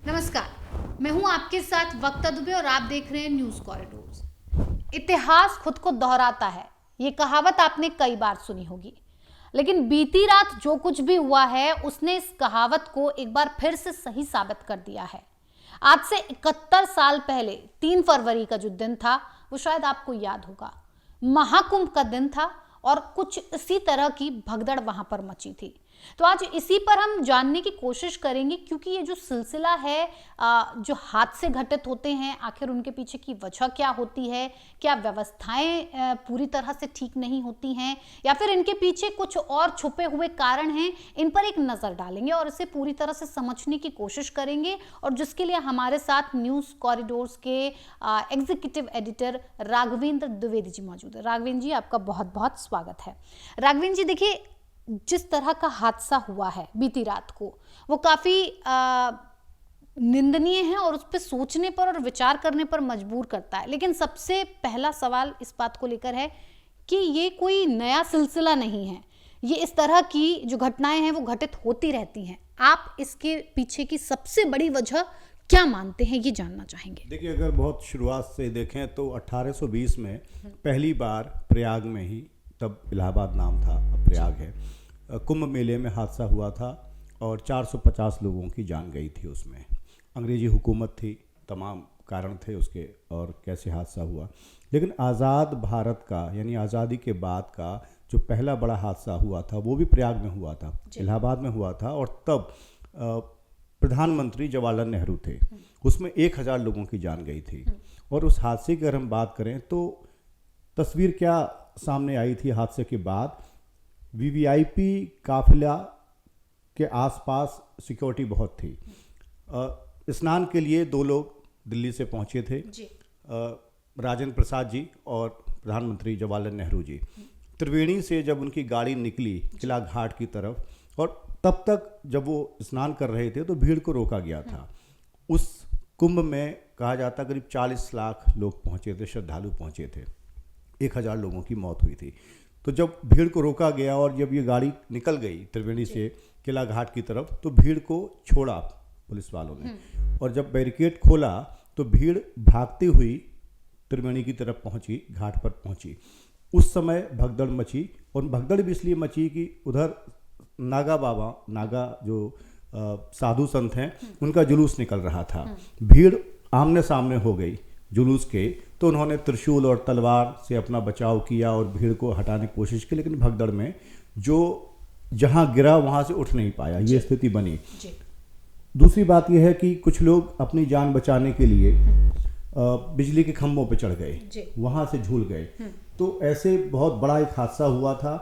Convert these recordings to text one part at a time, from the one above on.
नमस्कार, मैं हूं आपके साथ वक्ता दुबे और आप देख रहे हैं न्यूज कॉरिडोर्स। इतिहास खुद को दोहराता है, ये कहावत आपने कई बार सुनी होगी, लेकिन बीती रात जो कुछ भी हुआ है उसने इस कहावत को एक बार फिर से सही साबित कर दिया है। आज से 71 साल पहले 3 फरवरी का जो दिन था वो शायद आपको याद होगा। महाकुंभ का दिन था और कुछ इसी तरह की भगदड़ वहां पर मची थी। तो आज इसी पर हम जानने की कोशिश करेंगे, क्योंकि ये जो सिलसिला है, जो हादसे घटित होते हैं, आखिर उनके पीछे की वजह क्या होती है, क्या व्यवस्थाएं पूरी तरह से ठीक नहीं होती हैं या फिर इनके पीछे कुछ और छुपे हुए कारण हैं, इन पर एक नज़र डालेंगे और इसे पूरी तरह से समझने की कोशिश करेंगे। और जिसके लिए हमारे साथ न्यूज़ कॉरिडोर्स के एग्जीक्यूटिव एडिटर राघवेंद्र द्विवेदी जी मौजूद है। राघवेंद्र जी, आपका बहुत बहुत स्वागत है। राघवेंद्र जी, देखिए, जिस तरह का हादसा हुआ है बीती रात को, वो काफ़ी निंदनीय है और उस पर सोचने पर और विचार करने पर मजबूर करता है। लेकिन सबसे पहला सवाल इस बात को लेकर है कि ये कोई नया सिलसिला नहीं है, ये इस तरह की जो घटनाएं हैं वो घटित होती रहती हैं। आप इसके पीछे की सबसे बड़ी वजह क्या मानते हैं, ये जानना चाहेंगे। देखिए, अगर बहुत शुरुआत से देखें तो 1820 में पहली बार प्रयाग में ही, तब इलाहाबाद नाम था, अब प्रयाग है, कुंभ मेले में हादसा हुआ था और 450 लोगों की जान गई थी। उसमें अंग्रेजी हुकूमत थी, तमाम कारण थे उसके और कैसे हादसा हुआ। लेकिन आज़ाद भारत का, यानी आज़ादी के बाद का जो पहला बड़ा हादसा हुआ था वो भी प्रयाग में हुआ था, इलाहाबाद में हुआ था। और तब प्रधानमंत्री जवाहरलाल नेहरू थे, उसमें 1000 लोगों की जान गई थी। और उस हादसे की अगर हम बात करें तो तस्वीर क्या सामने आई थी हादसे के बाद। वीवीआईपी काफिला के आसपास सिक्योरिटी बहुत थी। स्नान के लिए 2 लोग दिल्ली से पहुंचे थे, राजेंद्र प्रसाद जी और प्रधानमंत्री जवाहरलाल नेहरू जी। त्रिवेणी से जब उनकी गाड़ी निकली किला घाट की तरफ, और तब तक जब वो स्नान कर रहे थे तो भीड़ को रोका गया था। उस कुंभ में कहा जाता करीब 40 लाख लोग पहुंचे थे, श्रद्धालु पहुंचे थे, 1000 लोगों की मौत हुई थी। तो जब भीड़ को रोका गया और जब ये गाड़ी निकल गई त्रिवेणी से किला घाट की तरफ, तो भीड़ को छोड़ा पुलिस वालों ने, और जब बैरिकेड खोला तो भीड़ भागती हुई त्रिवेणी की तरफ पहुंची, घाट पर पहुंची। उस समय भगदड़ मची, और भगदड़ भी इसलिए मची कि उधर नागा बाबा, नागा जो साधु संत हैं, उनका जुलूस निकल रहा था। भीड़ आमने सामने हो गई जुलूस के, तो उन्होंने त्रिशूल और तलवार से अपना बचाव किया और भीड़ को हटाने की कोशिश की। लेकिन भगदड़ में जो जहां गिरा वहां से उठ नहीं पाया, ये स्थिति बनी। दूसरी बात यह है कि कुछ लोग अपनी जान बचाने के लिए बिजली के खंभों पर चढ़ गए, वहां से झूल गए। तो ऐसे बहुत बड़ा एक हादसा हुआ था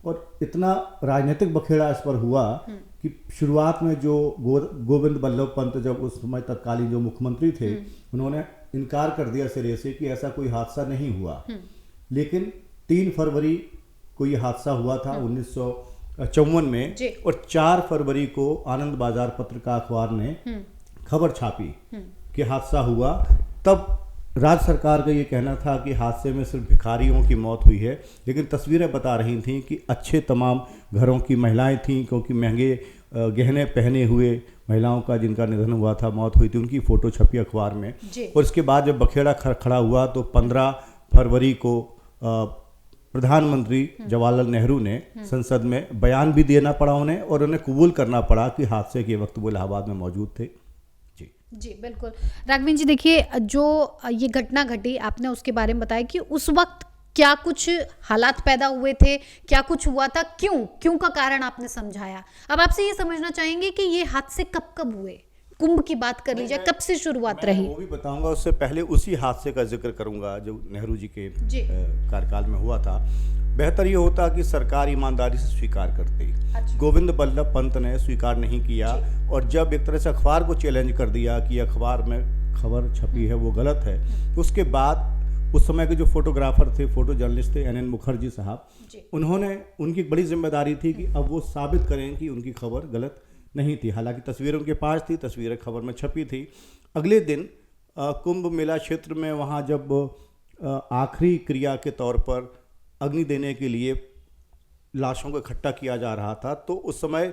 और इतना राजनीतिक बखेड़ा इस पर हुआ कि शुरुआत में जो गोविंद बल्लभ पंत, जब उस समय तत्कालीन जो मुख्यमंत्री थे, उन्होंने इनकार कर दिया सिरे से कि ऐसा कोई हादसा नहीं हुआ। लेकिन 3 फरवरी को ये हादसा हुआ था 1954 में, और 4 फरवरी को आनंद बाजार पत्रिका अखबार ने खबर छापी कि हादसा हुआ। तब राज्य सरकार का ये कहना था कि हादसे में सिर्फ भिखारियों की मौत हुई है, लेकिन तस्वीरें बता रही थीं कि अच्छे तमाम घरों की महिलाएं थीं, क्योंकि महंगे गहने पहने हुए महिलाओं का जिनका निधन हुआ था, मौत हुई थी, उनकी फ़ोटो छपी अखबार में। और इसके बाद जब बखेड़ा खड़ा हुआ तो 15 फरवरी को प्रधानमंत्री जवाहरलाल नेहरू ने संसद में बयान भी देना पड़ा उन्हें, और उन्हें कबूल करना पड़ा कि हादसे के वक्त वो इलाहाबाद में मौजूद थे। जी बिल्कुल। राघवेंद्र जी, देखिए, जो ये घटना घटी, आपने उसके बारे में बताया कि उस वक्त क्या कुछ हालात पैदा हुए थे, क्या कुछ हुआ था, क्यों का कारण आपने समझाया। अब आपसे ये समझना चाहेंगे कि ये हादसे कब हुए, कुंभ की बात कर लीजिए, कब से शुरुआत रही। वो भी बताऊंगा, उससे पहले उसी हादसे का जिक्र करूंगा जो नेहरू जी के कार्यकाल में हुआ था। बेहतर ये होता कि सरकार ईमानदारी से स्वीकार करती। गोविंद बल्लभ पंत ने स्वीकार नहीं किया, और जब एक तरह से अखबार को चैलेंज कर दिया कि अखबार में खबर छपी है वो गलत है, तो उसके बाद उस समय के जो फोटोग्राफर थे, फोटो जर्नलिस्ट थे, NN मुखर्जी साहब, उन्होंने, उनकी एक बड़ी जिम्मेदारी थी कि अब वो साबित करें कि उनकी खबर गलत नहीं थी। हालांकि तस्वीरें उनके पास थी, तस्वीरें खबर में छपी थी। अगले दिन कुंभ मेला क्षेत्र में वहाँ जब आखिरी क्रिया के तौर पर अग्नि देने के लिए लाशों को इकट्ठा किया जा रहा था, तो उस समय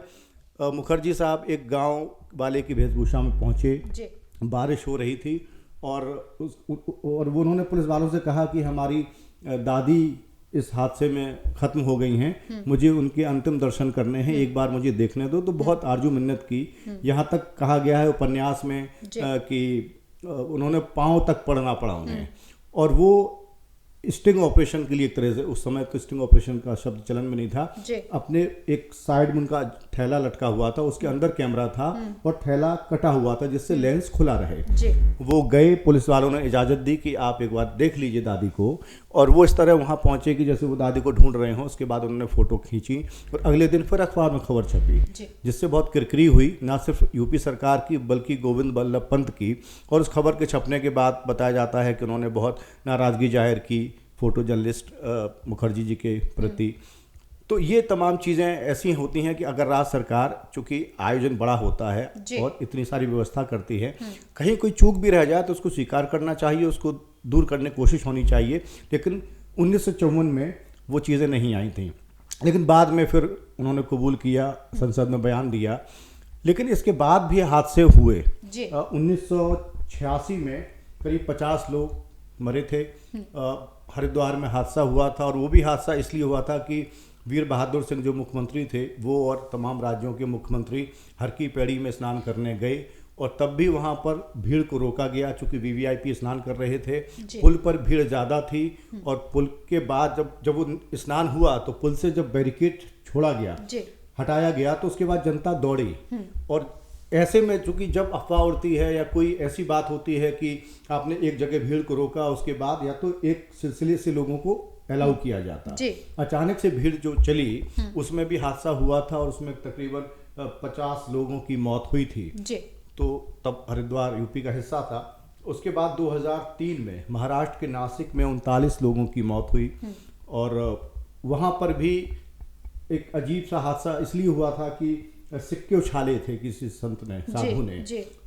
मुखर्जी साहब एक गांव वाले की वेशभूषा में पहुंचे, जी बारिश हो रही थी और वो उन्होंने पुलिस वालों से कहा कि हमारी दादी इस हादसे में ख़त्म हो गई हैं, मुझे उनके अंतिम दर्शन करने हैं, एक बार मुझे देखने दो। तो बहुत आरजू मिन्नत की, यहाँ तक कहा गया है उपन्यास में कि उन्होंने पाँव तक पड़ना पड़ा उन्हें। और वो स्टिंग ऑपरेशन के लिए एक तरह से, उस समय तो स्टिंग ऑपरेशन का शब्द चलन में नहीं था, अपने एक साइड में उनका थैला लटका हुआ था, उसके अंदर कैमरा था और थैला कटा हुआ था जिससे लेंस खुला रहे। वो गए, पुलिस वालों ने इजाज़त दी कि आप एक बार देख लीजिए दादी को, और वो इस तरह वहाँ पहुँचे कि जैसे वो दादी को ढूंढ रहे हों। उसके बाद उन्होंने फ़ोटो खींची और अगले दिन फिर अखबार में खबर छपी, जिससे बहुत किरकिरी हुई, ना सिर्फ यूपी सरकार की बल्कि गोविंद बल्लभ पंत की। और उस खबर के छपने के बाद बताया जाता है कि उन्होंने बहुत नाराज़गी जाहिर की फोटो जर्नलिस्ट मुखर्जी जी के प्रति। तो ये तमाम चीज़ें ऐसी होती हैं कि अगर राज्य सरकार, चूँकि आयोजन बड़ा होता है और इतनी सारी व्यवस्था करती है, कहीं कोई चूक भी रह जाए तो उसको स्वीकार करना चाहिए, उसको दूर करने की कोशिश होनी चाहिए। लेकिन 1954 में वो चीज़ें नहीं आई थी, लेकिन बाद में फिर उन्होंने कबूल किया, संसद में बयान दिया। लेकिन इसके बाद भी हादसे हुए। 1986 में करीब 50 लोग मरे थे। हरिद्वार में हादसा हुआ था, और वो भी हादसा इसलिए हुआ था कि वीर बहादुर सिंह जो मुख्यमंत्री थे, वो और तमाम राज्यों के मुख्यमंत्री हर की पैड़ी में स्नान करने गए, और तब भी वहाँ पर भीड़ को रोका गया चूँकि वीवीआईपी स्नान कर रहे थे। पुल पर भीड़ ज़्यादा थी, और पुल के बाद जब वो स्नान हुआ तो पुल से जब बैरिकेड छोड़ा गया, हटाया गया, तो उसके बाद जनता दौड़ी। और ऐसे में चूंकि जब अफवाह उड़ती है या कोई ऐसी बात होती है कि आपने एक जगह भीड़ को रोका, उसके बाद या तो एक सिलसिले से लोगों को अलाउ किया जाता, अचानक से भीड़ जो चली उसमें भी हादसा हुआ था, और उसमें तकरीबन 50 लोगों की मौत हुई थी। तो तब हरिद्वार यूपी का हिस्सा था। उसके बाद 2003 में महाराष्ट्र के नासिक में 39 लोगों की मौत हुई, और वहाँ पर भी एक अजीब सा हादसा इसलिए हुआ था कि सिक्के उछाले थे किसी संत ने, साधु ने।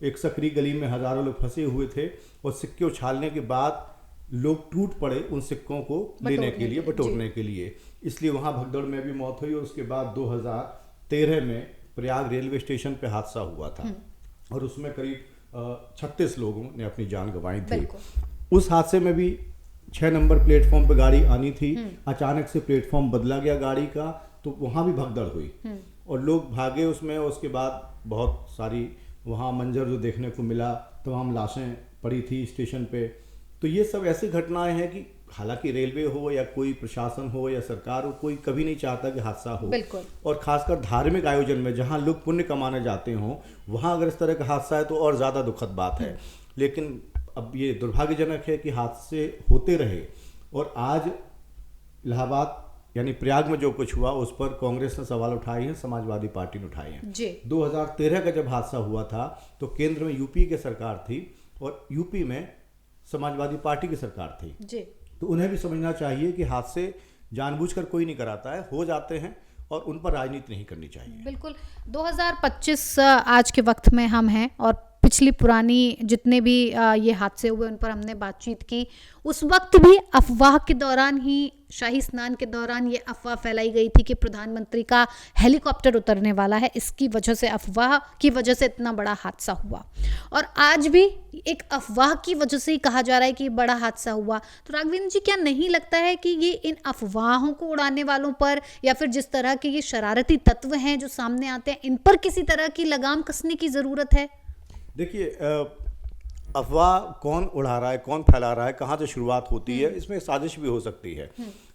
एक सकरी गली में हजारों लोग फंसे हुए थे, और सिक्के उछालने के बाद लोग टूट पड़े उन सिक्कों को लेने के लिए, बटोरने के लिए, इसलिए वहाँ भगदड़ में भी मौत हुई। और उसके बाद 2013 में प्रयाग रेलवे स्टेशन पे हादसा हुआ था, और उसमें करीब 36 लोगों ने अपनी जान गंवाई थी। उस हादसे में भी 6 नंबर प्लेटफॉर्म पे गाड़ी आनी थी, अचानक से प्लेटफॉर्म बदला गया गाड़ी का, तो वहाँ भी भगदड़ हुई और लोग भागे उसमें। उसके बाद बहुत सारी वहाँ मंजर जो देखने को मिला, तमाम लाशें पड़ी थी स्टेशन पे। तो ये सब ऐसी घटनाएं हैं कि हालांकि रेलवे हो या कोई प्रशासन हो या सरकार हो, कोई कभी नहीं चाहता कि हादसा हो। और खासकर धार्मिक आयोजन में जहाँ लोग पुण्य कमाने जाते हों, वहाँ अगर इस तरह का हादसा है तो और ज़्यादा दुखद बात है। लेकिन अब ये दुर्भाग्यजनक है कि हादसे होते रहे, और आज इलाहाबाद यानी प्रयाग में जो कुछ हुआ उस पर कांग्रेस ने सवाल उठाए हैं, समाजवादी पार्टी ने उठाए हैं। 2013 का जब हादसा हुआ था तो केंद्र में यूपी की सरकार थी और यूपी में समाजवादी पार्टी की सरकार थी। तो उन्हें भी समझना चाहिए कि हादसे जानबूझकर कोई नहीं कराता है, हो जाते हैं, और उन पर राजनीति नहीं करनी चाहिए। बिल्कुल। 2025 आज के वक्त में हम हैं, और पिछली पुरानी जितने भी ये हादसे हुए उन पर हमने बातचीत की। उस वक्त भी अफवाह के दौरान ही, शाही स्नान के दौरान ये अफवाह फैलाई गई थी कि प्रधानमंत्री का हेलीकॉप्टर उतरने वाला है, इसकी वजह से, अफवाह की वजह से इतना बड़ा हादसा हुआ। और आज भी एक अफवाह की वजह से ही कहा जा रहा है कि बड़ा हादसा हुआ। तो राघवेंद्र जी, क्या नहीं लगता है कि ये इन अफवाहों को उड़ाने वालों पर, या फिर जिस तरह के ये शरारती तत्व हैं जो सामने आते हैं, इन पर किसी तरह की लगाम कसने की ज़रूरत है? देखिए, अफवाह कौन उड़ा रहा है, कौन फैला रहा है, कहाँ से शुरुआत होती है, इसमें साजिश भी हो सकती है।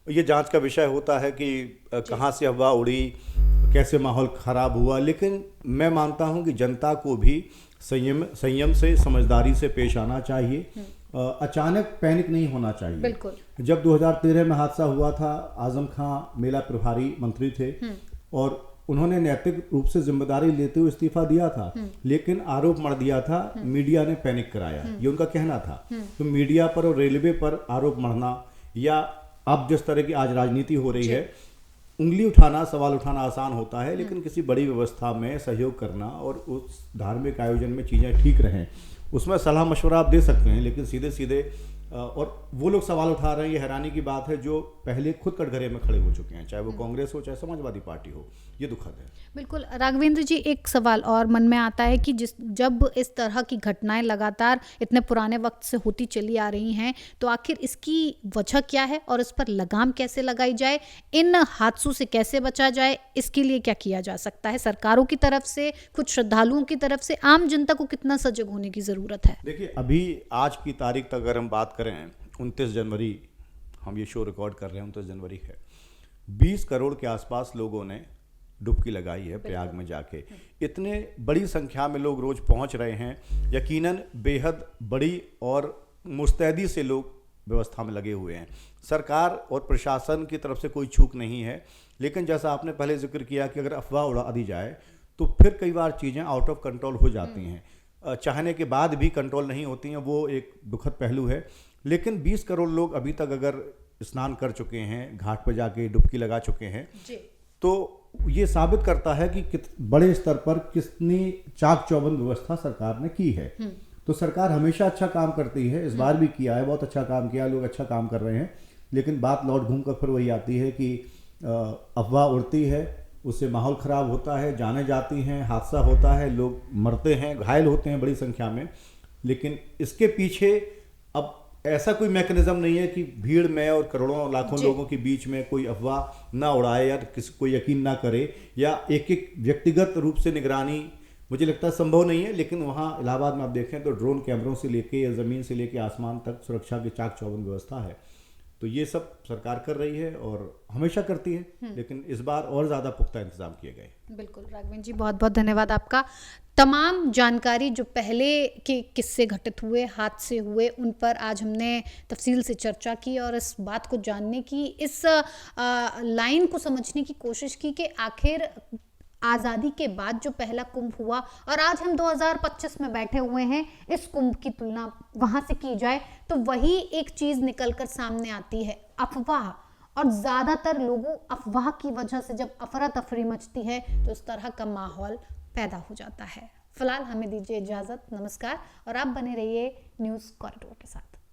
ये जांच का विषय होता है कि कहाँ से अफवाह उड़ी, कैसे माहौल ख़राब हुआ। लेकिन मैं मानता हूँ कि जनता को भी संयम से, समझदारी से पेश आना चाहिए। अचानक पैनिक नहीं होना चाहिए। बिल्कुल। जब 2013 में हादसा हुआ था, आजम खां मेला प्रभारी मंत्री थे, और उन्होंने नैतिक रूप से जिम्मेदारी लेते हुए इस्तीफा दिया था, लेकिन आरोप मढ़ दिया था, मीडिया ने पैनिक कराया, ये उनका कहना था। तो मीडिया पर और रेलवे पर आरोप मढ़ना, या अब जिस तरह की आज राजनीति हो रही है, उंगली उठाना, सवाल उठाना आसान होता है, लेकिन किसी बड़ी व्यवस्था में सहयोग करना और उस धार्मिक आयोजन में चीज़ें ठीक रहें, उसमें सलाह मशवरा आप दे सकते हैं, लेकिन सीधे सीधे और वो लोग सवाल उठा रहे हैं, ये हैरानी की बात है, जो पहले खुद कटघरे में खड़े हो चुके हैं, चाहे वो कांग्रेस हो चाहे समाजवादी पार्टी हो। ये दुखद है। बिल्कुल राघवेंद्र जी, एक सवाल और मन में आता है कि जब इस तरह की घटनाएं लगातार इतने पुराने वक्त से होती चली आ रही हैं, तो आखिर इसकी वजह क्या है और इस पर लगाम कैसे लगाई जाए, इन हादसों से कैसे बचा जाए, इसके लिए क्या किया जा सकता है सरकारों की तरफ से, कुछ श्रद्धालुओं की तरफ से, आम जनता को कितना सजग होने की ज़रूरत है? देखिए, अभी आज की तारीख तक अगर हम बात करें, 29 जनवरी हम ये शो रिकॉर्ड कर रहे हैं, 29 जनवरी है, 20 करोड़ के आसपास लोगों ने डुबकी लगाई है प्रयाग में जाके। इतने बड़ी संख्या में लोग रोज पहुंच रहे हैं, यकीनन बेहद बड़ी और मुस्तैदी से लोग व्यवस्था में लगे हुए हैं। सरकार और प्रशासन की तरफ से कोई चूक नहीं है, लेकिन जैसा आपने पहले जिक्र किया कि अगर अफवाह उड़ा दी जाए तो फिर कई बार चीज़ें आउट ऑफ कंट्रोल हो जाती हैं, चाहने के बाद भी कंट्रोल नहीं होती हैं, वो एक दुखद पहलू है। लेकिन 20 करोड़ लोग अभी तक अगर स्नान कर चुके हैं, घाट पर जाके डुबकी लगा चुके हैं, तो ये साबित करता है कि बड़े स्तर पर कितनी चाक चौबंद व्यवस्था सरकार ने की है। तो सरकार हमेशा अच्छा काम करती है, इस बार भी किया है, बहुत अच्छा काम किया, लोग अच्छा काम कर रहे हैं। लेकिन बात लौट घूम कर फिर वही आती है कि अफवाह उड़ती है, उससे माहौल ख़राब होता है, जाने जाती हैं, हादसा होता है, लोग मरते हैं, घायल होते हैं बड़ी संख्या में। लेकिन इसके पीछे अब ऐसा कोई मैकेनिज्म नहीं है कि भीड़ में और करोड़ों लाखों लोगों के बीच में कोई अफवाह ना उड़ाए या किसी को यकीन ना करे, या एक एक व्यक्तिगत रूप से निगरानी मुझे लगता है संभव नहीं है। लेकिन वहाँ इलाहाबाद में आप देखें तो ड्रोन कैमरों से लेके या ज़मीन से लेके आसमान तक सुरक्षा की चाक चौबंद व्यवस्था है। तो ये सब सरकार कर रही है और हमेशा करती है, लेकिन इस बार और ज़्यादा पुख्ता इंतजाम किए गए। बिल्कुल राघवेंद्र जी, बहुत बहुत धन्यवाद आपका। तमाम जानकारी जो पहले के किस्से घटित हुए, हादसे हुए, उन पर आज हमने तफसील से चर्चा की और इस बात को जानने की, इस लाइन को समझने की कोशिश की कि आखिर आज़ादी के बाद जो पहला कुंभ हुआ और आज हम 2025 में बैठे हुए हैं, इस कुंभ की तुलना वहाँ से की जाए तो वही एक चीज़ निकल कर सामने आती है, अफवाह। और ज़्यादातर लोगों अफवाह की वजह से जब अफरा तफरी मचती है तो इस तरह का माहौल पैदा हो जाता है। फिलहाल हमें दीजिए इजाज़त, नमस्कार, और आप बने रहिए न्यूज़ कॉरिडोर के साथ।